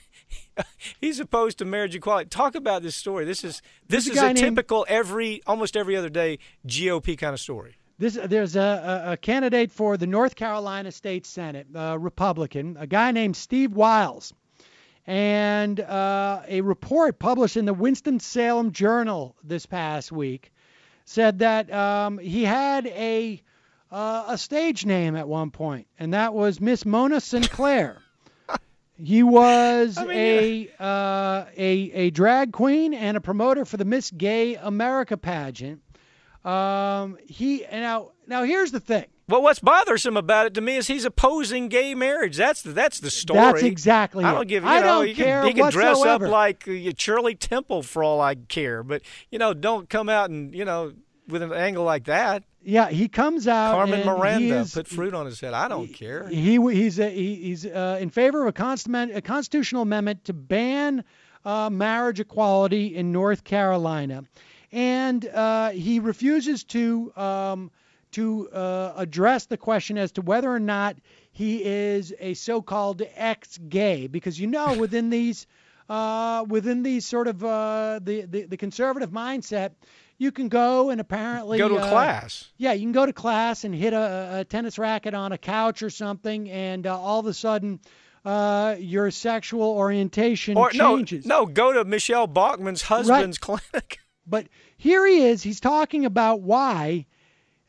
He's opposed to marriage equality. Talk about this story. This is a typical almost every other day GOP kind of story. There's a candidate for the North Carolina State Senate, Republican, a guy named Steve Wiles, and a report published in the Winston-Salem Journal this past week said that he had a stage name at one point, and that was Miss Mona Sinclair. He was a drag queen and a promoter for the Miss Gay America pageant. Now here's the thing. Well, what's bothersome about it to me is he's opposing gay marriage. That's the story. That's exactly I don't it. give I don't care he can dress up whatsoever. like Shirley Temple for all I care, but don't come out and with an angle like that. Yeah, he comes out. Carmen and Miranda put fruit on his head. I don't care. He's in favor of a constitutional amendment to ban marriage equality in North Carolina, and he refuses to address the question as to whether or not he is a so-called ex-gay, because within these sort of the conservative mindset, you can go and apparently go to a class. Yeah, you can go to class and hit a tennis racket on a couch or something, and all of a sudden your sexual orientation changes. No, go to Michelle Bachmann's husband's clinic. But here he is. He's talking about why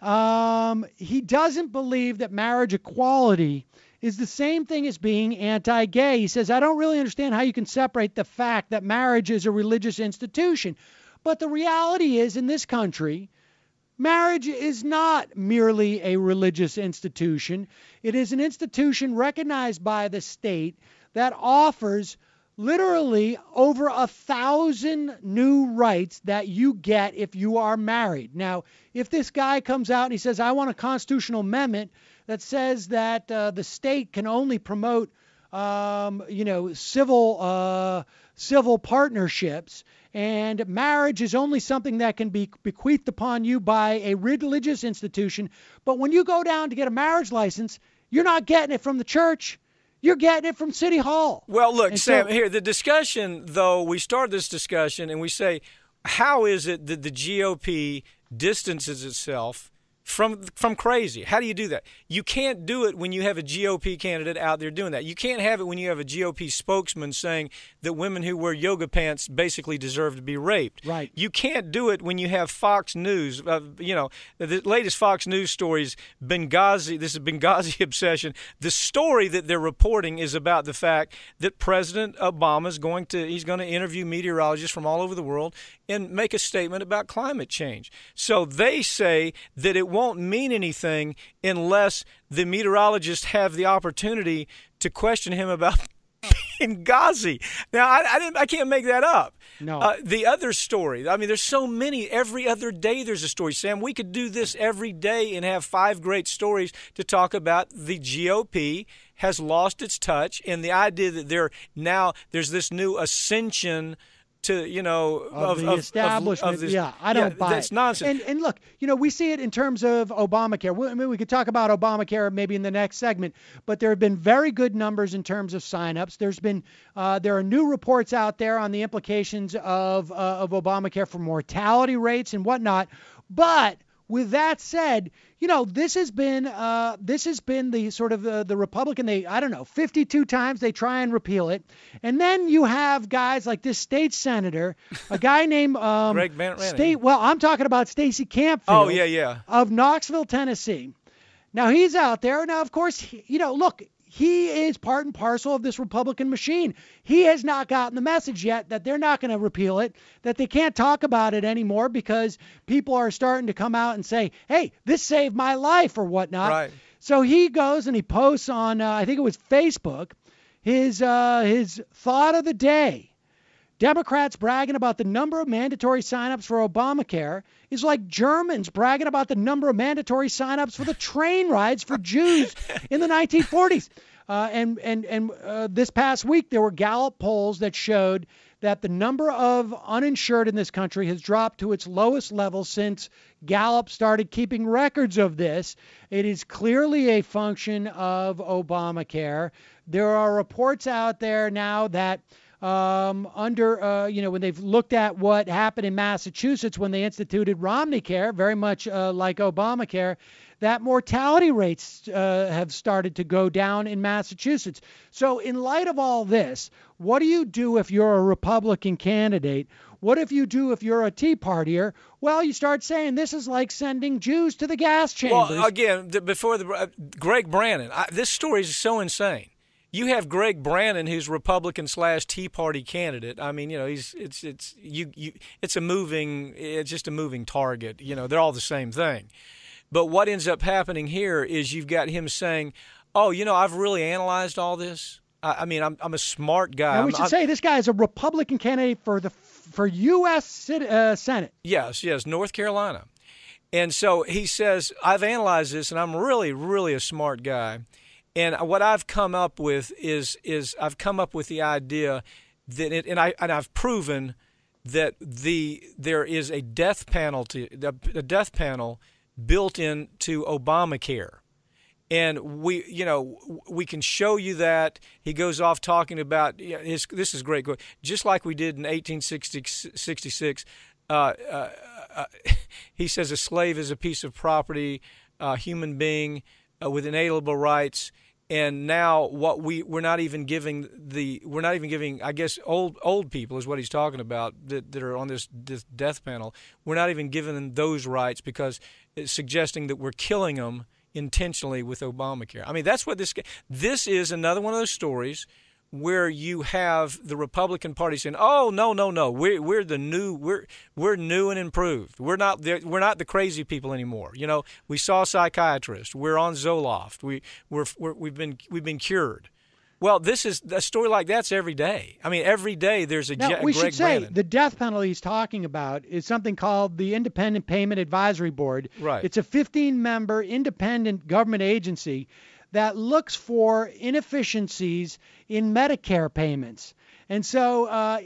he doesn't believe that marriage equality is the same thing as being anti-gay. He says, I don't really understand how you can separate the fact that marriage is a religious institution. But the reality is, in this country, marriage is not merely a religious institution. It is an institution recognized by the state that offers literally over 1,000 new rights that you get if you are married. Now, if this guy comes out and he says, I want a constitutional amendment that says that the state can only promote, civil partnerships, and marriage is only something that can be bequeathed upon you by a religious institution, but when you go down to get a marriage license, you're not getting it from the church. You're getting it from City Hall. Well, look, Sam, here, the discussion, though, we start this discussion and we say, how is it that the GOP distances itself from crazy? How do you do that? You can't do it when you have a GOP candidate out there doing that. You can't have it when you have a GOP spokesman saying that women who wear yoga pants basically deserve to be raped. Right. You can't do it when you have Fox News. The latest Fox News stories, Benghazi, this is Benghazi obsession. The story that they're reporting is about the fact that President Obama is going to interview meteorologists from all over the world and make a statement about climate change. So they say that it won't mean anything unless the meteorologists have the opportunity to question him about Benghazi. Now, I can't make that up. No. The other story, I mean, there's so many. Every other day there's a story. Sam, we could do this every day and have 5 great stories to talk about the GOP has lost its touch and the idea that there's this new ascension to, of the establishment. Of this, I don't buy that's it. Nonsense. And look, we see it in terms of Obamacare. We could talk about Obamacare maybe in the next segment, but there have been very good numbers in terms of signups. There are new reports out there on the implications of Obamacare for mortality rates and whatnot. But with that said, this has been the sort of the Republican. 52 times they try and repeal it, and then you have guys like this state senator, a guy named Greg Brannon. Well, I'm talking about Stacey Campfield. Oh yeah. Of Knoxville, Tennessee. Now he's out there. Now, of course, look. He is part and parcel of this Republican machine. He has not gotten the message yet that they're not going to repeal it, that they can't talk about it anymore because people are starting to come out and say, hey, this saved my life or whatnot. Right. So he goes and he posts on, I think it was Facebook, his thought of the day. Democrats bragging about the number of mandatory signups for Obamacare is like Germans bragging about the number of mandatory signups for the train rides for Jews in the 1940s. And this past week, there were Gallup polls that showed that the number of uninsured in this country has dropped to its lowest level since Gallup started keeping records of this. It is clearly a function of Obamacare. There are reports out there now that when they've looked at what happened in Massachusetts when they instituted Romney Care, very much like Obamacare, that mortality rates have started to go down in Massachusetts. So in light of all this, what do you do if you're a Republican candidate? What if you do if you're a Tea Partier? Well, you start saying this is like sending Jews to the gas chambers. Well, again, Greg Brannon, this story is so insane. You have Greg Brannon, who's Republican/Tea Party candidate. I mean, it's just a moving target. They're all the same thing. But what ends up happening here is you've got him saying, "Oh, I've really analyzed all this. I'm a smart guy." And we should say this guy is a Republican candidate for U.S. Senate. Yes, North Carolina. And so he says, "I've analyzed this, and I'm really, really a smart guy." And what I've come up with is I've come up with the idea that I've proven that there is a death penalty, a death panel built into Obamacare, and we can show you that. He goes off talking about this is great, just like we did in 1866. he says a slave is a piece of property, a human being with inalienable rights. And now what we're not even giving I guess old people is what he's talking about that are on this death panel. We're not even giving them those rights because it's suggesting that we're killing them intentionally with Obamacare. I mean, that's what this is another one of those stories where you have the Republican Party saying, "Oh, no, we're new and improved. We're not the crazy people anymore. You know, we saw psychiatrists. We're on Zoloft. We've been cured." Well, this is a story like that's every day. I mean, every day there's a we Greg should say Brannon. The death penalty he's talking about is something called the Independent Payment Advisory Board. Right. It's a 15-member independent government agency that looks for inefficiencies in Medicare payments. And so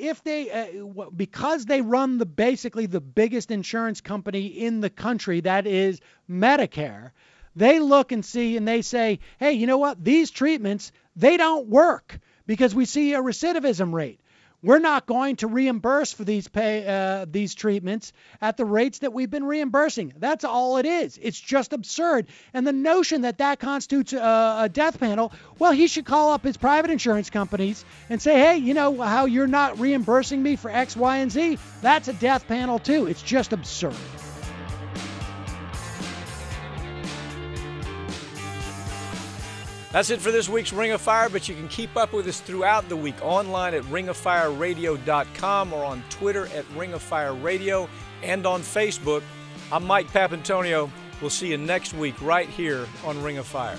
because they run basically the biggest insurance company in the country, that is Medicare, they look and see and they say, hey, you know what? These treatments, they don't work because we see a recidivism rate. We're not going to reimburse for these treatments at the rates that we've been reimbursing. That's all it is. It's just absurd. And the notion that constitutes a death panel, well, he should call up his private insurance companies and say, hey, you know how you're not reimbursing me for X, Y, and Z? That's a death panel too. It's just absurd. That's it for this week's Ring of Fire, but you can keep up with us throughout the week online at ringoffireradio.com or on Twitter at Ring of Fire Radio and on Facebook. I'm Mike Papantonio. We'll see you next week right here on Ring of Fire.